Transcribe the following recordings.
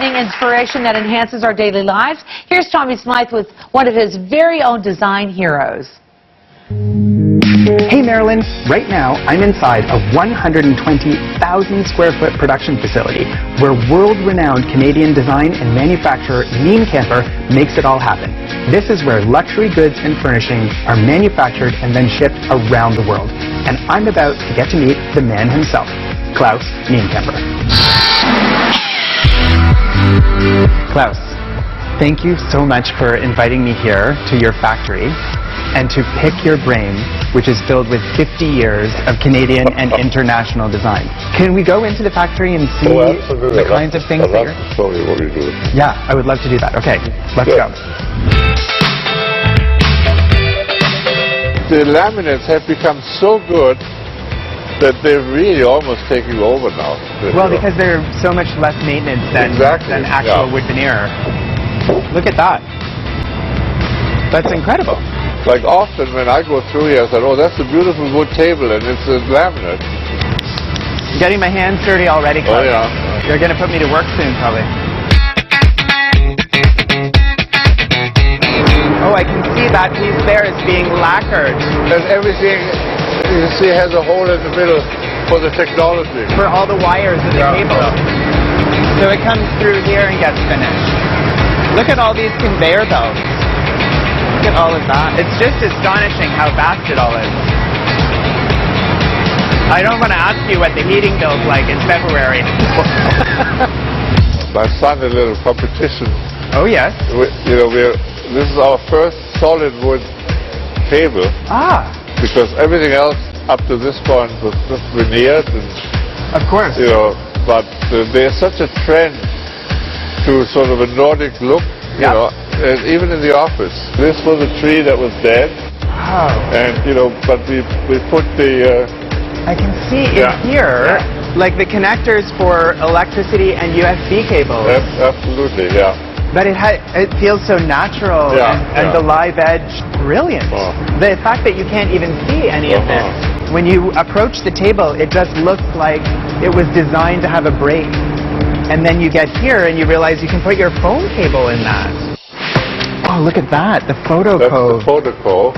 inspiring inspiration that enhances our daily lives. Here's Tommy Smythe with one of his very own design heroes. Hey Marilyn, right now I'm inside a 120,000 square foot production facility where world-renowned Canadian design and manufacturer Nienkamper makes it all happen. This is where luxury goods and furnishings are manufactured and then shipped around the world. And I'm about to get to meet the man himself, Klaus Nienkamper. Klaus, thank you so much for inviting me here to your factory and to pick your brain, which is filled with 50 years of Canadian and international design. Can we go into the factory and see the kinds of things that you're... I'd love to show you what we do. Yeah, I would love to do that. Okay, let's go. The laminates have become so good that they're really almost taking over now. Well, because they're so much less maintenance than actual wood veneer. Look at that. That's incredible. Like often when I go through here, I said, oh, that's a beautiful wood table, and it's a laminate. Getting my hands dirty already, Klaus. Oh, yeah. You're going to put me to work soon, probably. Oh, I can see that piece there is being lacquered. And everything, you see, has a hole in the middle for the technology. For all the wires of the cable. So it comes through here and gets finished. Look at all these conveyor belts. Look at all of that. It's just astonishing how vast it all is. I don't want to ask you what the heating bill's like in February. My son, a little competition. Oh, yes. This is our first solid wood table. Ah. Because everything else up to this point was just veneered. And, of course. But there's such a trend to sort of a Nordic look, you know, and even in the office. This was a tree that was dead. Wow. And, but we put the... I can see in here, like the connectors for electricity and USB cables. Absolutely, yeah. But it feels so natural and the live edge, brilliant. Oh. The fact that you can't even see any of this. When you approach the table, it just looks like it was designed to have a break. And then you get here and you realize you can put your phone cable in that. Oh, look at that, the photo cove. That's the photo cove.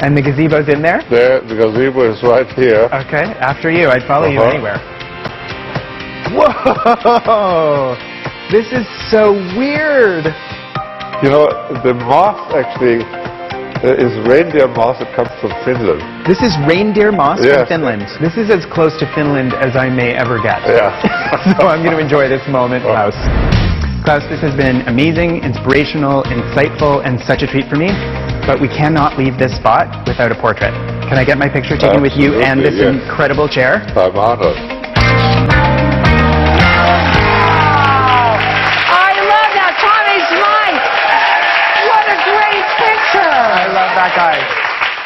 And the gazebo's in there? There, the gazebo is right here. Okay, after you, I'd follow you anywhere. Whoa! This is so weird. The moss actually is reindeer moss that comes from Finland. This is reindeer moss from Finland. This is as close to Finland as I may ever get. Yeah. So I'm going to enjoy this moment, Klaus. Klaus, this has been amazing, inspirational, insightful, and such a treat for me. But we cannot leave this spot without a portrait. Can I get my picture taken with you and this incredible chair? I'm honored. I love that, Tommy Smythe. What a great picture. I love that guy.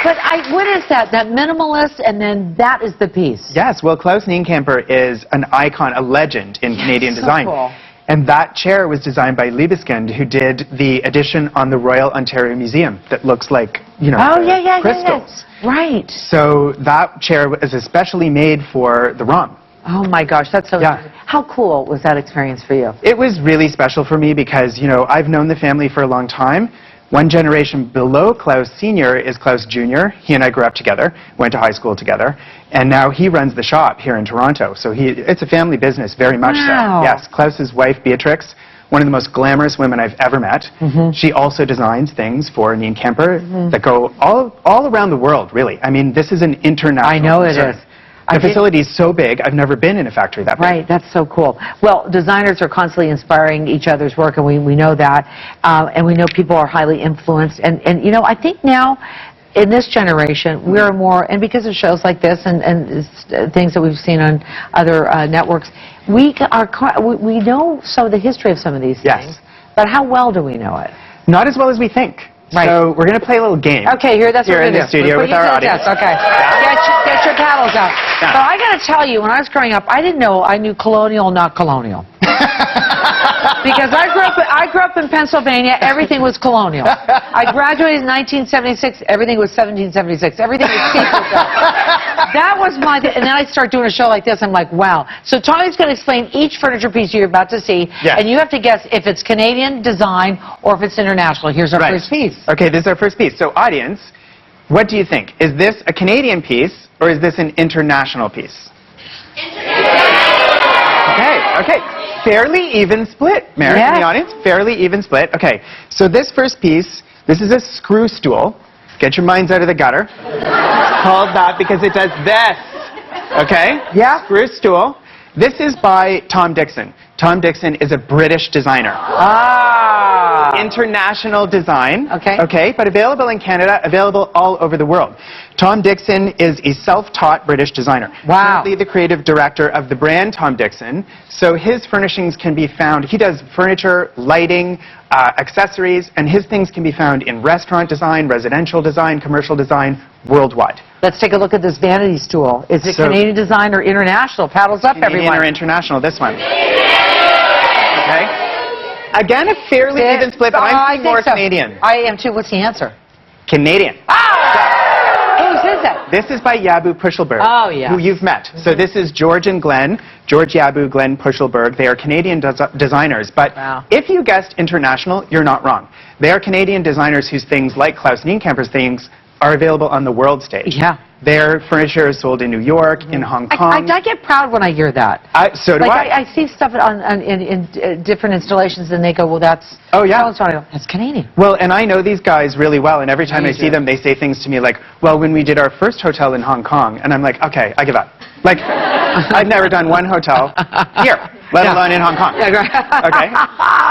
But what is that? That minimalist, and then that is the piece. Yes, well, Klaus Nienkamper is an icon, a legend in Canadian design. Cool. And that chair was designed by Liebeskind, who did the addition on the Royal Ontario Museum that looks like, crystals. Right. So that chair was especially made for the ROM. Oh my gosh, that's so How cool was that experience for you? It was really special for me because, I've known the family for a long time. One generation below Klaus Sr. is Klaus Jr. He and I grew up together, went to high school together, and now he runs the shop here in Toronto. So it's a family business, very much so. Yes, Klaus's wife, Beatrix, one of the most glamorous women I've ever met. She also designs things for Nienkamper that go all around the world, really. I mean, this is an international I know it is. The facility is so big, I've never been in a factory that big. Right, that's so cool. Well, designers are constantly inspiring each other's work, and we know that. And we know people are highly influenced. And I think now, in this generation, we're more, and because of shows like this and things that we've seen on other networks, we know some of the history of some of these things. But how well do we know it? Not as well as we think. Right. So we're going to play a little game. Okay, that's what we're in the studio with our audience. Okay. Get your paddles out. So I got to tell you, when I was growing up, I didn't know I knew colonial, not colonial. Because I grew up in Pennsylvania, everything was colonial. I graduated in 1976, everything was 1776. Everything was secret. That was my, and then I start doing a show like this, I'm like, wow. So Tommy's going to explain each furniture piece you're about to see, Yes. and you have to guess if it's Canadian design or if it's international. Here's our Right. first piece. Okay, this is our first piece. So audience, what do you think? Is this a Canadian piece or is this an international piece? Okay. Fairly even split, Mary, in the audience. Fairly even split. Okay, so this first piece, this is a screw stool. Get your minds out of the gutter. It's called that because it does this. Okay? Yeah. Screw stool. This is by Tom Dixon. Tom Dixon is a British designer. Ah. International design. Okay. Okay, but available in Canada, available all over the world. Tom Dixon is a self-taught British designer. Wow. Currently the creative director of the brand Tom Dixon. So his furnishings can be found, he does furniture, lighting, accessories, and his things can be found in restaurant design, residential design, commercial design, worldwide. Let's take a look at this vanity stool. Is it Canadian design or international? Paddles up, Canadian everyone. or international, this one. Okay. Again, a fairly even split, but I'm thinking more Canadian. I am too. What's the answer? Canadian. Whose is it? This is by Yabu Pushelberg, Oh, yeah. who you've met. So this is George and Glenn, George Yabu, Glenn Pushelberg. They are Canadian designers, but Wow. if you guessed international, you're not wrong. They are Canadian designers whose things, like Klaus Nienkamper's things, are available on the world stage. Yeah. Their furniture is sold in New York, in Hong Kong. I get proud when I hear that. So do Like I see stuff in different installations, and they go, "Well, that's Oh, yeah. so-and-so." I go, "That's Canadian." Well, and I know these guys really well, and every time You I see do. them, they say things to me like, well, when we did our first hotel in Hong Kong, and I'm like, okay, I give up. Like, I've never done one hotel here, let alone in Hong Kong. Yeah, right. Okay?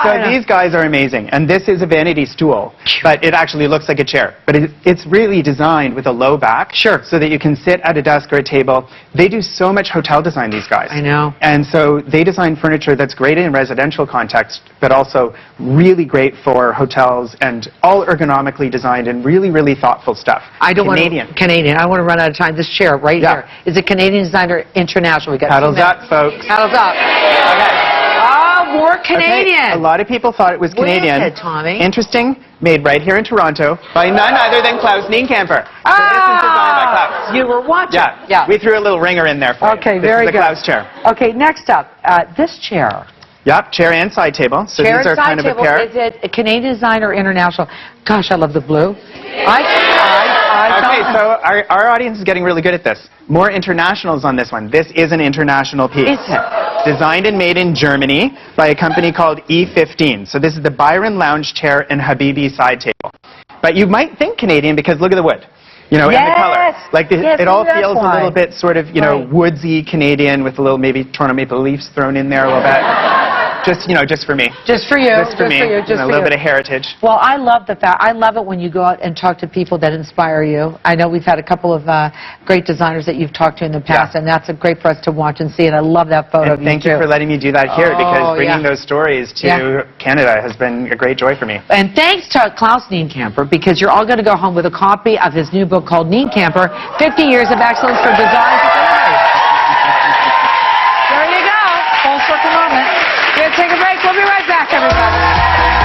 So these guys are amazing, and this is a vanity stool, but it actually looks like a chair. But it's really designed with a low back, so that you can sit at a desk or a table. They do so much hotel design, these guys. I know. And so they design furniture that's great in residential context, but also really great for hotels and all ergonomically designed and really, really thoughtful stuff. I don't Canadian. want Canadian. I want to run out of time. This chair right here. Is it Canadian design or international? We got Paddles up, folks. Paddles up. Okay. Oh, more Canadian. Okay. A lot of people thought it was Canadian. What is it, Tommy? Interesting. Made right here in Toronto by none other than Klaus Nienkamper. So this is designed by Klaus. You were watching. Yeah. We threw a little ringer in there for you. Okay, This very is the good. Klaus chair. Okay, next up, this chair. Yep, chair and side table. So Chair these and are side kind of table. a pair. Is it a Canadian design or international? Gosh, I love the blue. Okay, so our audience is getting really good at this. More internationals on this one. This is an international piece. Is it? Designed and made in Germany by a company called E15. So this is the Byron Lounge Chair and Habibi side table. But you might think Canadian because look at the wood. You know, and the color. Like it all feels a little bit sort of, you know, woodsy Canadian with a little maybe Toronto Maple Leafs thrown in there a little bit. Just, you know, just for me. Just for you. Just for me. Just a little bit of heritage. Well, I love the fact. I love it when you go out and talk to people that inspire you. I know we've had a couple of great designers that you've talked to in the past, and that's great for us to watch and see. And I love that photo of you Thank you for letting me do that here because bringing those stories to Canada has been a great joy for me. And thanks to Klaus Nienkamper, because you're all going to go home with a copy of his new book called Nienkamper, 50 Years of Excellence from Design to Delivery. There you go. Full circle moment. We're going to take a break. We'll be right back, everybody.